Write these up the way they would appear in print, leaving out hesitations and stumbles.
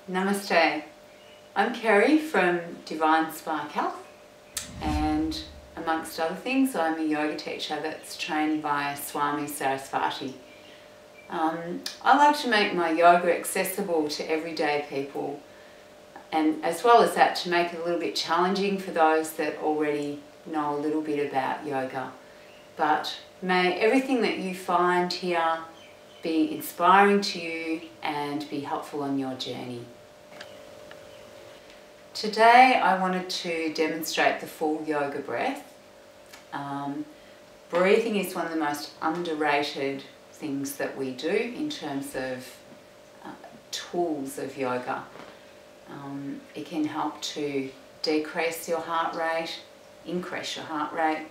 Namaste. I'm Kerry from Divine Spark Health, and amongst other things I'm a yoga teacher that's trained by Swami Sarasvati. I like to make my yoga accessible to everyday people, and as well as that to make it a little bit challenging for those that already know a little bit about yoga. But may everything that you find here be inspiring to you and be helpful on your journey. Today I wanted to demonstrate the full yoga breath. Breathing is one of the most underrated things that we do in terms of tools of yoga. It can help to decrease your heart rate, increase your heart rate,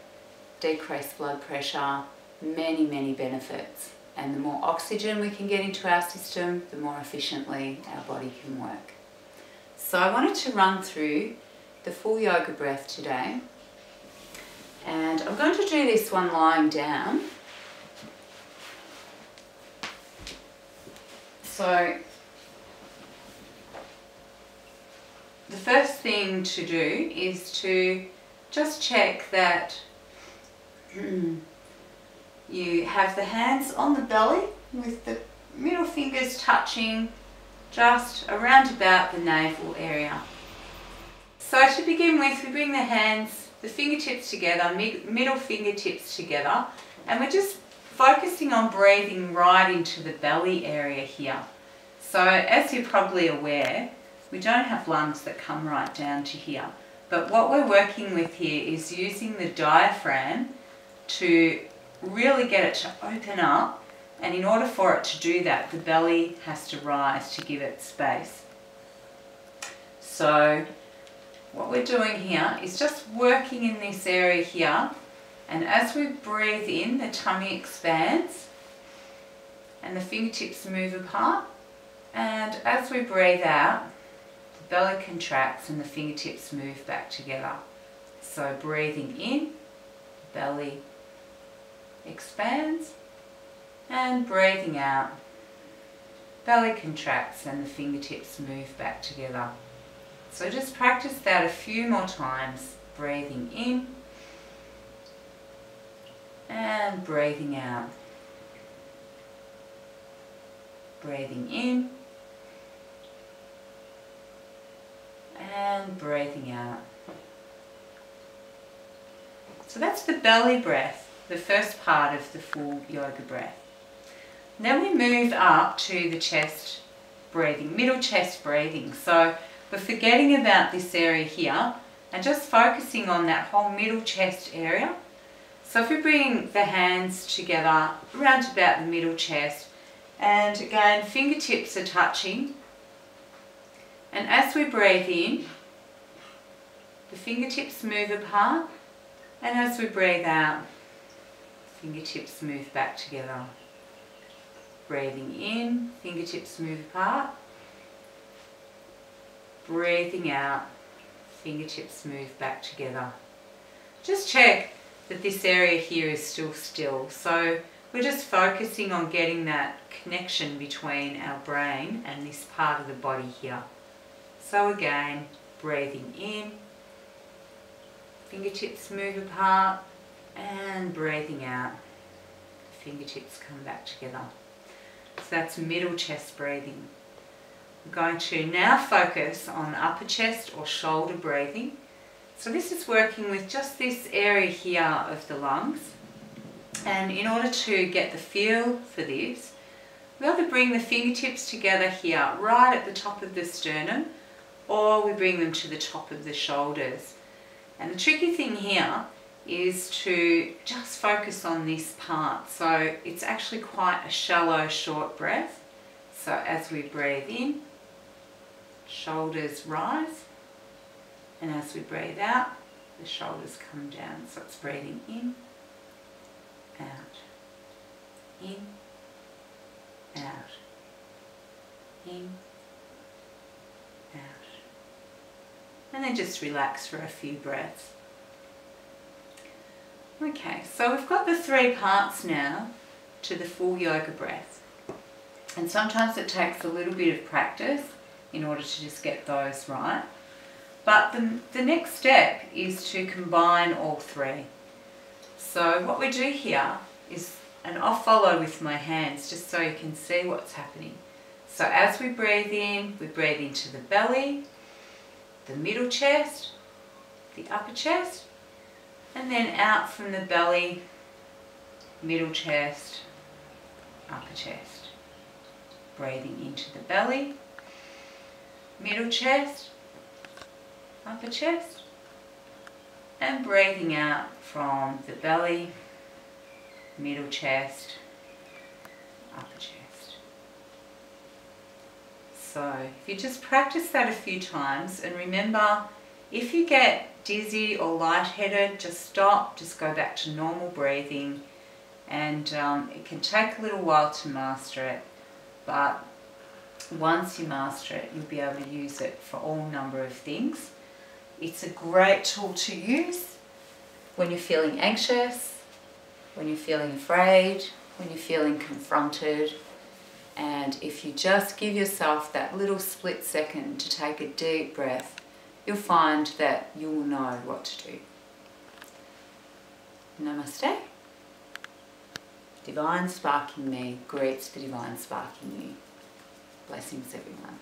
decrease blood pressure, many benefits. And the more oxygen we can get into our system, the more efficiently our body can work. So I wanted to run through the full yoga breath today, and I'm going to do this one lying down. So the first thing to do is to just check that you have the hands on the belly with the middle fingers touching just around about the navel area. So to begin with, we bring the hands, the fingertips together, middle fingertips together, and we're just focusing on breathing right into the belly area here. So as you're probably aware, we don't have lungs that come right down to here, but what we're working with here is using the diaphragm to really get it to open up, and in order for it to do that, the belly has to rise to give it space. So what we're doing here is just working in this area here, and as we breathe in, the tummy expands and the fingertips move apart, and as we breathe out, the belly contracts and the fingertips move back together. So breathing in, belly expands, and breathing out, belly contracts and the fingertips move back together. So just practice that a few more times, breathing in and breathing out, breathing in and breathing out. So that's the belly breath, the first part of the full yoga breath. Then we move up to the chest breathing, middle chest breathing. So we're forgetting about this area here and just focusing on that whole middle chest area. So if we bring the hands together around about the middle chest, and again fingertips are touching, and as we breathe in, the fingertips move apart, and as we breathe out, fingertips move back together. Breathing in, fingertips move apart. Breathing out, fingertips move back together. Just check that this area here is still still. So we're just focusing on getting that connection between our brain and this part of the body here. So again, breathing in, fingertips move apart, and breathing out, fingertips come back together. So that's middle chest breathing. We're going to now focus on upper chest or shoulder breathing. So this is working with just this area here of the lungs. And in order to get the feel for this, we either bring the fingertips together here right at the top of the sternum, or we bring them to the top of the shoulders. And the tricky thing here is to just focus on this part. So it's actually quite a shallow, short breath. So as we breathe in, shoulders rise, and as we breathe out, the shoulders come down. So it's breathing in, out, in, out, in, out. And then just relax for a few breaths. Okay, so we've got the three parts now to the full yoga breath. And sometimes it takes a little bit of practice in order to just get those right. But the next step is to combine all three. So what we do here is, and I'll follow with my hands just so you can see what's happening. So as we breathe in, we breathe into the belly, the middle chest, the upper chest, and then out from the belly, middle chest, upper chest. Breathing into the belly, middle chest, upper chest, and breathing out from the belly, middle chest, upper chest. So if you just practice that a few times, and remember, if you get dizzy or lightheaded, just stop, just go back to normal breathing, and it can take a little while to master it, but once you master it, you'll be able to use it for all number of things. It's a great tool to use when you're feeling anxious, when you're feeling afraid, when you're feeling confronted. And if you just give yourself that little split second to take a deep breath, you'll find that you'll know what to do. Namaste. Divine spark in me greets the divine spark in you. Blessings, everyone.